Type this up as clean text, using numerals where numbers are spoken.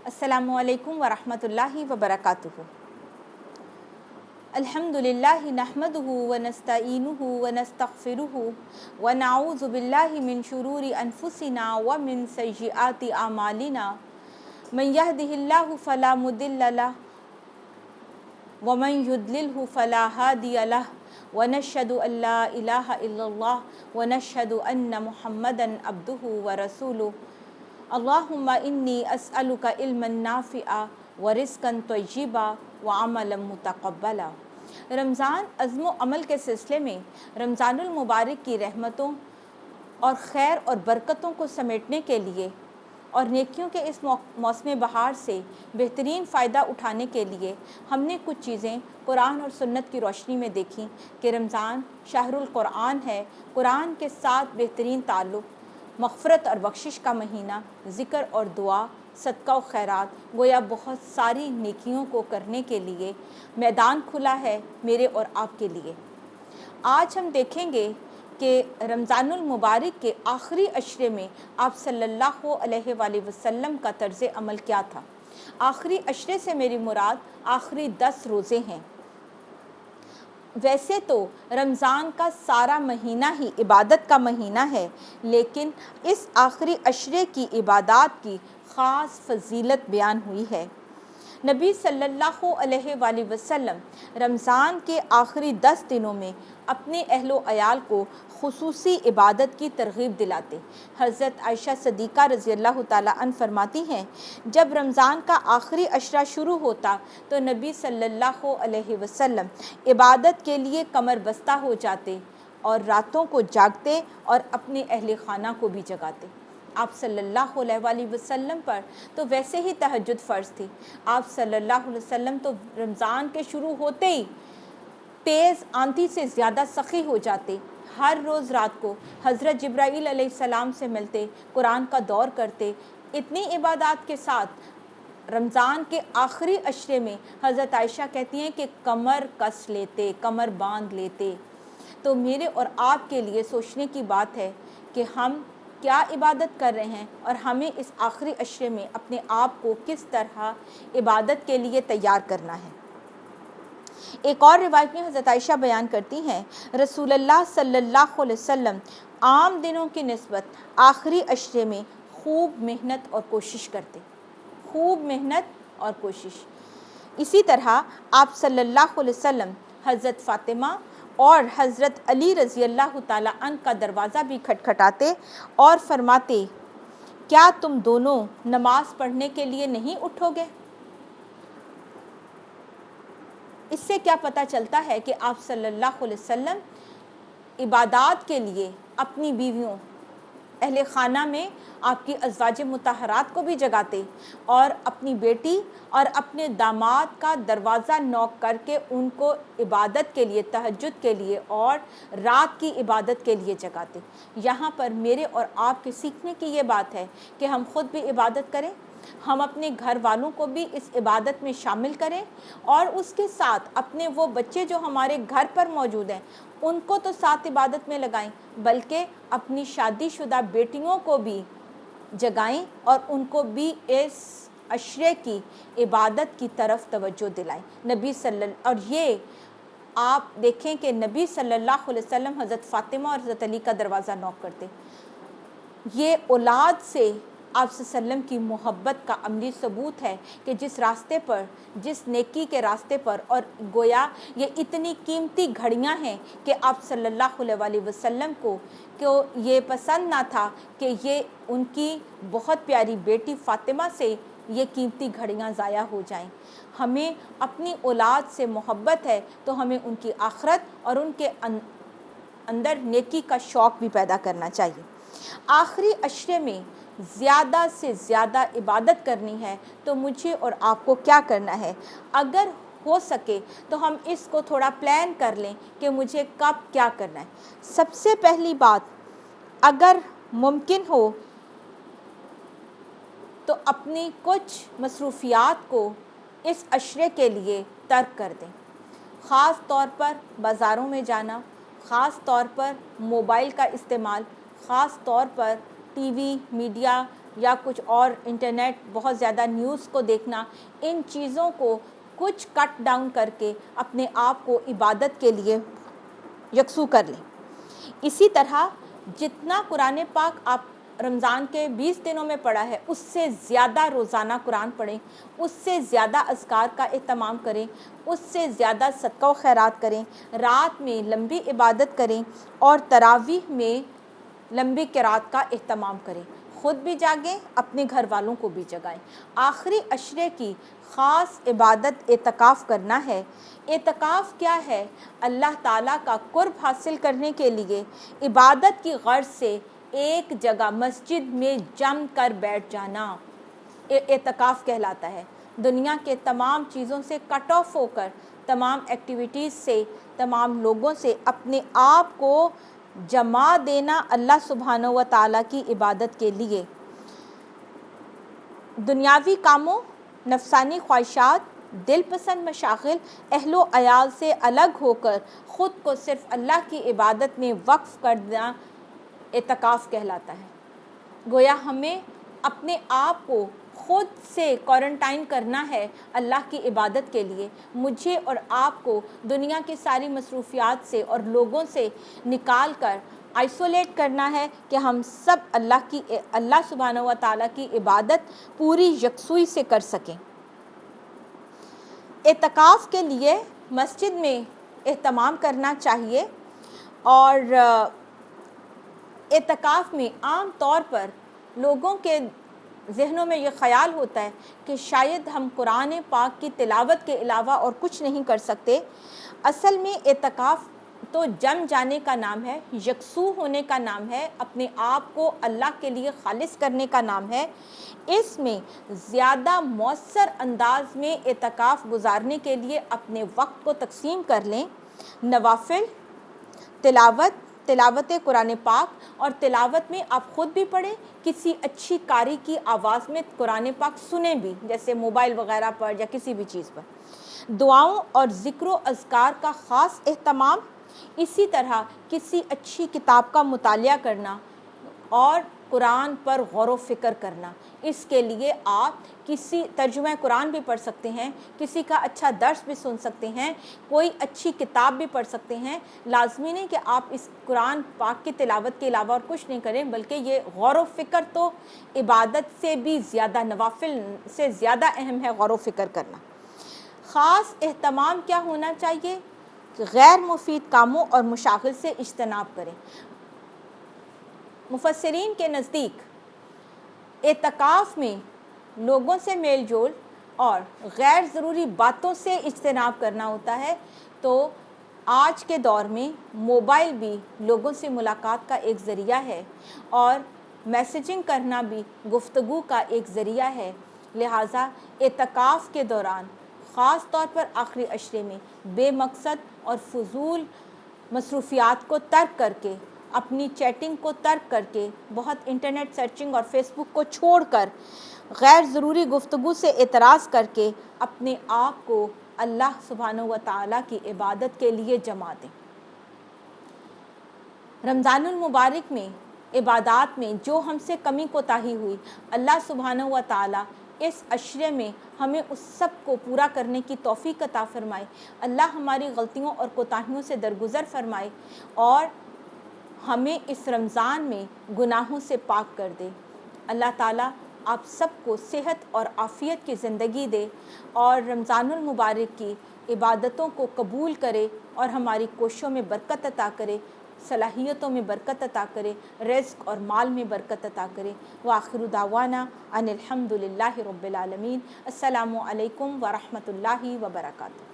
अस्सलामु अलैकुम वरहमतुल्लाहि वबरकातुहू। अल्हम्दुलिल्लाहि नहमदुहु व नस्तईनुहु व नस्तगफिरुहु व नऊज़ु बिल्लाहि मिन शुरूरि अनफुसिना व मिन सय्यिआति अमालिना मन यहदिहिल्लाहु फला मुदिल्ल लह व मन युद्लिलहु फला हादिय लह व नशहदु अल्ला इलाहा इल्लल्लाह व नशहदु अन्न मुहम्मदन अब्दुहु व रसूलुहु। अल्लाहुम्मा इन्नी अस्अलुका इल्मन नाफ़िआ व रिज़्क़न तय्यिबा व अमलन मुतक़ब्बला। रमज़ान अज़्म व अमल के सिलसिले में रमज़ानुल मुबारक की रहमतों और खैर और बरकतों को समेटने के लिए और नेकियों के इस मौसम बहार से बेहतरीन फ़ायदा उठाने के लिए हमने कुछ चीज़ें कुरान और सुन्नत की रोशनी में देखी कि रमज़ान शहरुल कुरान है, कुरान के साथ बेहतरीन ताल्लुक़, मग़फ़िरत और बख्शिश का महीना, ज़िक्र और दुआ, सदका और खैरात, गोया बहुत सारी नेकियों को करने के लिए मैदान खुला है मेरे और आपके लिए। आज हम देखेंगे कि रमज़ानुल मुबारक के आखिरी अशरे में आप सल्लल्लाहु अलैहि वसल्लम का तर्ज़ अमल क्या था। आखिरी अशरे से मेरी मुराद आखिरी 10 रोज़े हैं। वैसे तो रमज़ान का सारा महीना ही इबादत का महीना है, लेकिन इस आखिरी अशरे की इबादत की ख़ास फजीलत बयान हुई है। नबी सल्लल्लाहु अलैहि वसल्लम रमज़ान के आखिरी 10 दिनों में अपने अहलो अयाल को खुसूसी इबादत की तरग़ीब दिलाते। हज़रत आयशा सदीक़ा रज़ियल्लाहु ताला अन्हा फरमाती हैं, जब रमज़ान का आखिरी अशरा शुरू होता तो नबी सल्लल्लाहु अलैहि वसल्लम इबादत के लिए कमर बस्ता हो जाते और रातों को जागते और अपने अहले खाना को भी जगाते। आप सल्लल्लाहु अलैहि वसल्लम पर तो वैसे ही तहज्जुद फ़र्ज़ थी। आप सल्लल्लाहु अलैहि वसल्लम तो रमज़ान के शुरू होते ही तेज़ आंधी से ज़्यादा सख़ी हो जाते। हर रोज़ रात को हज़रत जिब्राईल अलैहिस्सलाम से मिलते, कुरान का दौर करते। इतनी इबादत के साथ रमज़ान के आखिरी अशरे में हज़रत आयशा कहती हैं कि कमर कस लेते, कमर बांध लेते। तो मेरे और आपके लिए सोचने की बात है कि हम क्या इबादत कर रहे हैं और हमें इस आखिरी अशरे में अपने आप को किस तरह इबादत के लिए तैयार करना है। एक और रिवायत में हज़रत आयशा बयान करती हैं, रसूलुल्लाह सल्लल्लाहु अलैहि वसल्लम आम दिनों की निस्बत आखिरी अशरे में खूब मेहनत और कोशिश करते, खूब मेहनत और कोशिश। इसी तरह आप सल्लल्लाहु अलैहि वसल्लम हज़रत फ़ातिमा और हज़रत अली रज़ियल्लाहु ताला अन्हु का दरवाज़ा भी खटखटाते और फरमाते, क्या तुम दोनों नमाज़ पढ़ने के लिए नहीं उठोगे। इससे क्या पता चलता है कि आप सल्लल्लाहु अलैहि वसल्लम इबादत के लिए अपनी बीवियों, अहले खाना में आपकी अज़वाज मुतहरात को भी जगाते और अपनी बेटी और अपने दामाद का दरवाज़ा नॉक करके उनको इबादत के लिए, तहज्जुद के लिए और रात की इबादत के लिए जगाते। यहाँ पर मेरे और आपके सीखने की ये बात है कि हम ख़ुद भी इबादत करें, हम अपने घर वालों को भी इस इबादत में शामिल करें और उसके साथ अपने वो बच्चे जो हमारे घर पर मौजूद हैं उनको तो साथ इबादत में लगाएं, बल्कि अपनी शादीशुदा बेटियों को भी जगाएं और उनको भी इस अशरे की इबादत की तरफ तवज्जो दिलाएं। और ये आप देखें कि नबी सल्लल्लाहु अलैहि वसल्लम हज़रत फ़ातिमा और हज़रत अली का दरवाज़ा नॉक करते। ये औलाद से आप सल्लम की मोहब्बत का अमली सबूत है कि जिस रास्ते पर, जिस नेकी के रास्ते पर, और गोया ये इतनी कीमती घड़ियां हैं कि आप सल्लल्लाहु अलैहि वसल्लम को ये पसंद ना था कि ये उनकी बहुत प्यारी बेटी फ़ातिमा से ये कीमती घड़ियां ज़ाया हो जाएं। हमें अपनी औलाद से मोहब्बत है तो हमें उनकी आखिरत और उनके अंदर नेकी का शौक़ भी पैदा करना चाहिए। आखिरी अशरे में ज़्यादा से ज़्यादा इबादत करनी है तो मुझे और आपको क्या करना है, अगर हो सके तो हम इसको थोड़ा प्लान कर लें कि मुझे कब क्या करना है। सबसे पहली बात, अगर मुमकिन हो तो अपनी कुछ मसरूफ़ियात को इस अशरे के लिए तर्क कर दें। ख़ास तौर पर बाज़ारों में जाना, ख़ास तौर पर मोबाइल का इस्तेमाल, ख़ास तौर पर टीवी, मीडिया, یا کچھ اور انٹرنیٹ بہت زیادہ نیوز کو دیکھنا، ان چیزوں کو کچھ کٹ ڈاؤن کر کے اپنے آپ کو عبادت کے لیے یکسو کر لیں۔ اسی طرح جتنا قرآن پاک آپ رمضان کے 20 دنوں میں پڑھا ہے اس سے زیادہ روزانہ قرآن پڑھیں، اس سے زیادہ اذکار کا اہتمام کریں، اس سے زیادہ صدقہ و خیرات کریں، رات میں لمبی عبادت کریں اور تراویح میں لمبی قرات کا اہتمام کریں، خود بھی جاگیں، اپنے گھر والوں کو بھی جگائیں۔ آخری عشرے کی خاص عبادت اعتکاف کرنا ہے۔ اعتکاف کیا ہے؟ اللہ تعالیٰ کا قرب حاصل کرنے کے لیے عبادت کی غرض سے ایک جگہ مسجد میں جم کر بیٹھ جانا اعتکاف کہلاتا ہے۔ دنیا کے تمام چیزوں سے کٹ آف ہو کر، تمام ایکٹیویٹیز سے، تمام لوگوں سے اپنے آپ کو جما دینا اللہ سبحانہ و تعالیٰ کی عبادت کے لیے۔ دنیاوی کاموں، نفسانی خواہشات، دل پسند مشاغل، اہل و عیال سے الگ ہو کر خود کو صرف اللہ کی عبادت میں وقف کر دینا اعتکاف کہلاتا ہے۔ گویا ہمیں اپنے آپ کو خود سے کوارنٹائن کرنا ہے اللہ کی عبادت کے لیے۔ مجھے اور آپ کو دنیا کی ساری مصروفیات سے اور لوگوں سے نکال کر آئسولیٹ کرنا ہے کہ ہم سب اللہ سبحانہ و تعالیٰ کی عبادت پوری یکسوئی سے کر سکیں۔ اعتکاف کے لیے مسجد میں اہتمام کرنا چاہیے، اور اعتکاف میں عام طور پر لوگوں کے ذہنوں میں یہ خیال ہوتا ہے کہ شاید ہم قرآن پاک کی تلاوت کے علاوہ اور کچھ نہیں کر سکتے۔ اصل میں اعتکاف تو جم جانے کا نام ہے، یکسو ہونے کا نام ہے، اپنے آپ کو اللہ کے لیے خالص کرنے کا نام ہے۔ اس میں زیادہ مؤثر انداز میں اعتکاف گزارنے کے لیے اپنے وقت کو تقسیم کر لیں۔ نوافل، تلاوت قرآن پاک، اور تلاوت میں آپ خود بھی پڑھیں، کسی اچھی قاری کی آواز میں قرآن پاک سنیں بھی، جیسے موبائل وغیرہ پر یا کسی بھی چیز پر۔ دعاؤں اور ذکر و اذکار کا خاص اہتمام، اسی طرح کسی اچھی کتاب کا مطالعہ کرنا اور قرآن پر غور و فکر کرنا۔ اس کے لیے آپ کسی ترجمہ قرآن بھی پڑھ سکتے ہیں، کسی کا اچھا درس بھی سن سکتے ہیں، کوئی اچھی کتاب بھی پڑھ سکتے ہیں۔ لازمی نہیں کہ آپ اس قرآن پاک کی تلاوت کے علاوہ اور کچھ نہیں کریں، بلکہ یہ غور و فکر تو عبادت سے بھی زیادہ، نوافل سے زیادہ اہم ہے غور و فکر کرنا۔ خاص اہتمام کیا ہونا چاہیے؟ کہ غیر مفید کاموں اور مشاغل سے اجتناب کریں۔ مفسرین کے نزدیک اعتکاف میں لوگوں سے میل جول اور غیر ضروری باتوں سے اجتناب کرنا ہوتا ہے، تو آج کے دور میں موبائل بھی لوگوں سے ملاقات کا ایک ذریعہ ہے، اور میسیجنگ کرنا بھی گفتگو کا ایک ذریعہ ہے۔ لہٰذا اعتکاف کے دوران خاص طور پر آخری عشرے میں بے مقصد اور فضول مصروفیات کو ترک کر کے، اپنی چیٹنگ کو ترک کر کے، بہت انٹرنیٹ سرچنگ اور فیس بک کو چھوڑ کر، غیر ضروری گفتگو سے اعتراض کر کے اپنے آپ کو اللہ سبحانہ و تعالیٰ کی عبادت کے لیے جما دیں۔ رمضان المبارک میں عبادات میں جو ہم سے کمی کوتاہی ہوئی، اللہ سبحانہ و تعالیٰ اس عشرے میں ہمیں اس سب کو پورا کرنے کی توفیق عطا فرمائے۔ اللہ ہماری غلطیوں اور کوتاہیوں سے درگزر فرمائے اور ہمیں اس رمضان میں گناہوں سے پاک کر دے۔ اللہ تعالیٰ آپ سب کو صحت اور عافیت کی زندگی دے اور رمضان المبارک کی عبادتوں کو قبول کرے اور ہماری کوششوں میں برکت عطا کرے، صلاحیتوں میں برکت عطا کرے، رزق اور مال میں برکت عطا کرے۔ وآخر دعوانا ان الحمد للہ رب العالمین۔ السلام علیکم ورحمۃ اللہ وبرکاتہ۔